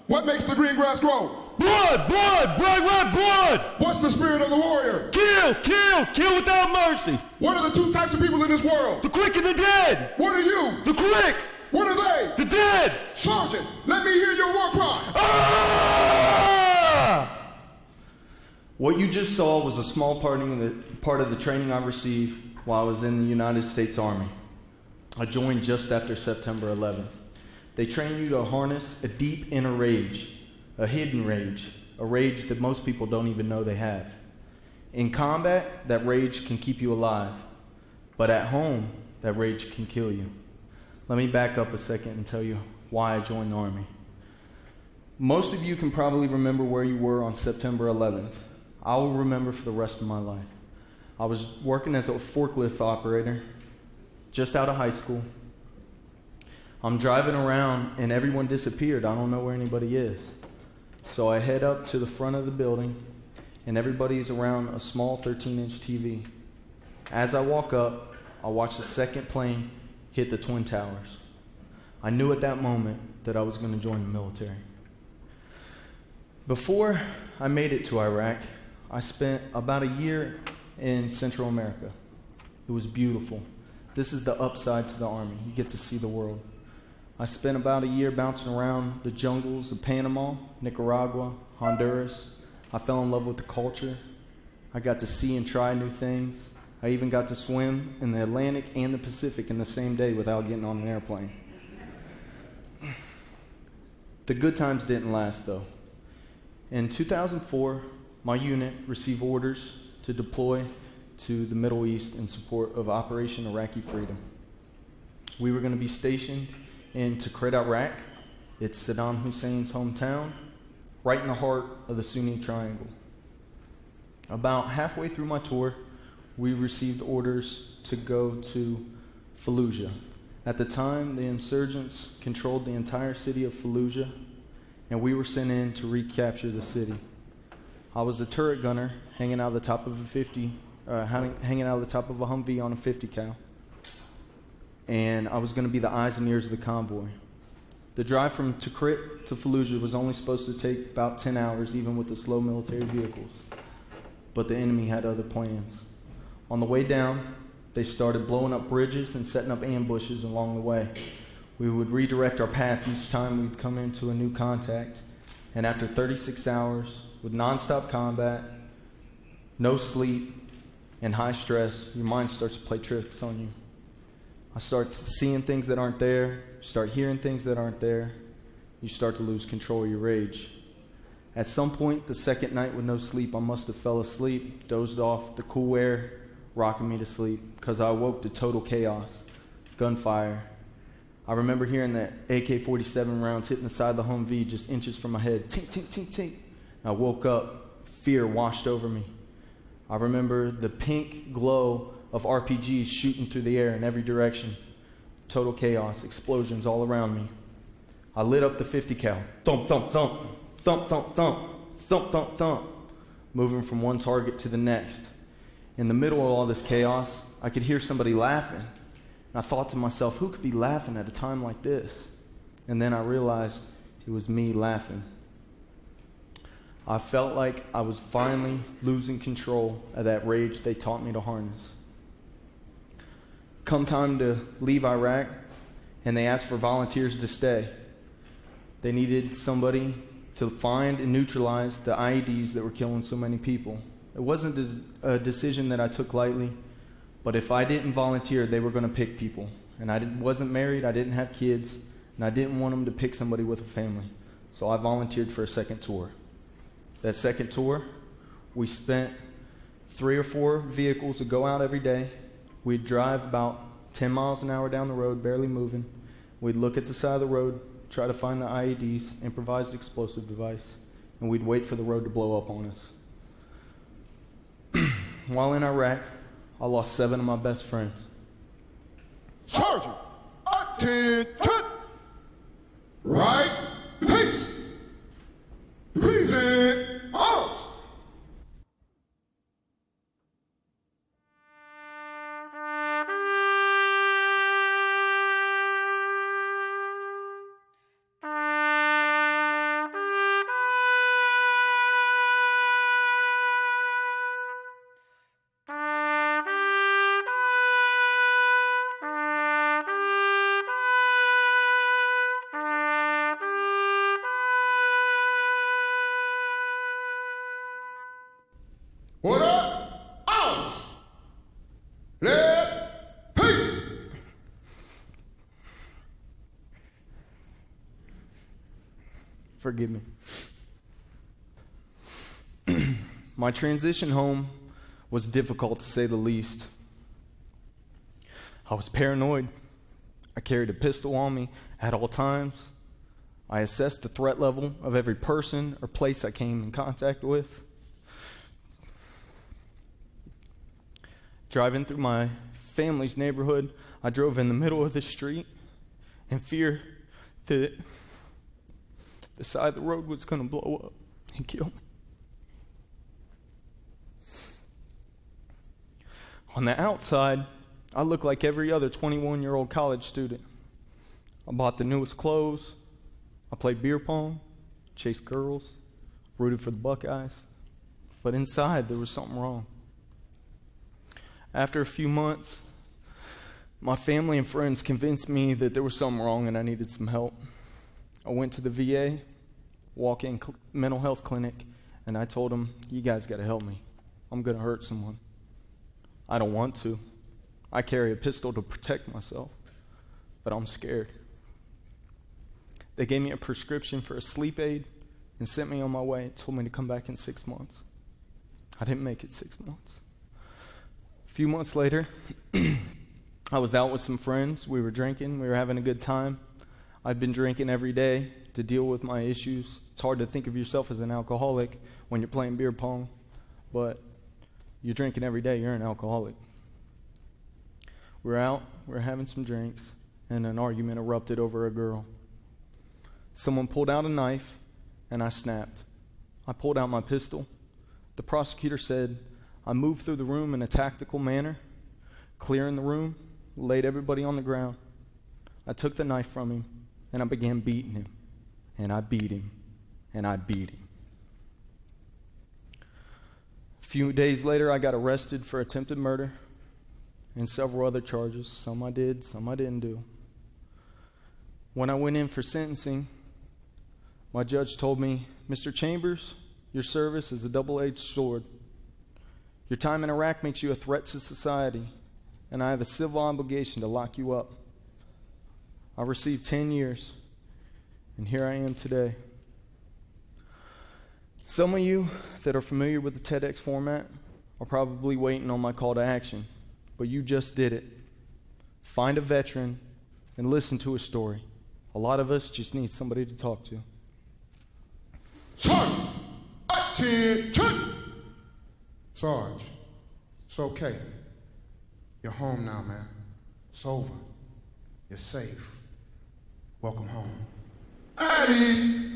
What makes the green grass grow? Blood, blood, blood, red blood. What's the spirit of the warrior? Kill, kill, kill without mercy. What are the two types of people in this world? The quick and the dead. What are you? The quick. What are they? The dead. Sergeant, let me hear your war cry. Ah! What you just saw was a small part of the training I received while I was in the United States Army. I joined just after September 11th. They train you to harness a deep inner rage, a hidden rage, a rage that most people don't even know they have. In combat, that rage can keep you alive, but at home, that rage can kill you. Let me back up a second and tell you why I joined the Army. Most of you can probably remember where you were on September 11th. I will remember for the rest of my life. I was working as a forklift operator, just out of high school. I'm driving around and everyone disappeared. I don't know where anybody is. So I head up to the front of the building and everybody's around a small 13-inch TV. As I walk up, I watch the second plane hit the Twin Towers. I knew at that moment that I was going to join the military. Before I made it to Iraq, I spent about a year in Central America. It was beautiful. This is the upside to the Army. You get to see the world. I spent about a year bouncing around the jungles of Panama, Nicaragua, Honduras. I fell in love with the culture. I got to see and try new things. I even got to swim in the Atlantic and the Pacific in the same day without getting on an airplane. The good times didn't last, though. In 2004, my unit received orders to deploy to the Middle East in support of Operation Iraqi Freedom. We were going to be stationed in Tikrit, Iraq. It's Saddam Hussein's hometown, right in the heart of the Sunni Triangle. About halfway through my tour, we received orders to go to Fallujah. At the time, the insurgents controlled the entire city of Fallujah, and we were sent in to recapture the city. I was a turret gunner hanging out of the top of a Humvee on a 50 cal. And I was going to be the eyes and ears of the convoy. The drive from Tikrit to Fallujah was only supposed to take about 10 hours, even with the slow military vehicles. But the enemy had other plans. On the way down, they started blowing up bridges and setting up ambushes along the way. We would redirect our path each time we'd come into a new contact. And after 36 hours, with nonstop combat, no sleep, and high stress, your mind starts to play tricks on you. I start seeing things that aren't there, start hearing things that aren't there. You start to lose control of your rage. At some point, the second night with no sleep, I must have fell asleep, dozed off, the cool air rocking me to sleep, because I awoke to total chaos, gunfire. I remember hearing that AK-47 rounds hitting the side of the Humvee just inches from my head. Tink, tink, tink, tink. I woke up, fear washed over me. I remember the pink glow of RPGs shooting through the air in every direction. Total chaos, explosions all around me. I lit up the 50 cal. Thump, thump, thump. Thump, thump, thump. Thump, thump, thump. Moving from one target to the next. In the middle of all this chaos, I could hear somebody laughing. And I thought to myself, who could be laughing at a time like this? And then I realized it was me laughing. I felt like I was finally losing control of that rage they taught me to harness. Come time to leave Iraq, and they asked for volunteers to stay. They needed somebody to find and neutralize the IEDs that were killing so many people. It wasn't a decision that I took lightly, but if I didn't volunteer, they were going to pick people. And I wasn't married, I didn't have kids, and I didn't want them to pick somebody with a family. So I volunteered for a second tour. That second tour, we spent 3 or 4 vehicles to go out every day. We'd drive about 10 miles an hour down the road, barely moving. We'd look at the side of the road, try to find the IEDs, improvised explosive device, and we'd wait for the road to blow up on us. While in Iraq, I lost 7 of my best friends. Sergeant, attention! Right, peace! Present arms! What up? Arms! Left, peace! Forgive me. My transition home was difficult, to say the least. I was paranoid. I carried a pistol on me at all times. I assessed the threat level of every person or place I came in contact with. Driving through my family's neighborhood, I drove in the middle of the street in fear that the side of the road was going to blow up and kill me. On the outside, I looked like every other 21-year-old college student. I bought the newest clothes. I played beer pong, chased girls, rooted for the Buckeyes. But inside, there was something wrong. After a few months, my family and friends convinced me that there was something wrong and I needed some help. I went to the VA, walk-in mental health clinic, and I told them, you guys got to help me. I'm going to hurt someone. I don't want to. I carry a pistol to protect myself, but I'm scared. They gave me a prescription for a sleep aid and sent me on my way. Told me to come back in 6 months. I didn't make it 6 months. A few months later, I was out with some friends. We were drinking. We were having a good time. I've been drinking every day to deal with my issues. It's hard to think of yourself as an alcoholic when you're playing beer pong, but you're drinking every day, you're an alcoholic. We're out, we're having some drinks, and an argument erupted over a girl. Someone pulled out a knife, and I snapped. I pulled out my pistol. The prosecutor said, I moved through the room in a tactical manner, clearing the room, laid everybody on the ground. I took the knife from him, and I began beating him. And I beat him, and I beat him. A few days later, I got arrested for attempted murder and several other charges. Some I did, some I didn't do. When I went in for sentencing, my judge told me, Mr. Chambers, your service is a double-edged sword. Your time in Iraq makes you a threat to society, and I have a civil obligation to lock you up. I received 10 years, and here I am today. Some of you that are familiar with the TEDx format are probably waiting on my call to action, but you just did it. Find a veteran and listen to a story. A lot of us just need somebody to talk to. Sergeant, attention! Sarge, it's okay. You're home now, man. It's over. You're safe. Welcome home. At ease.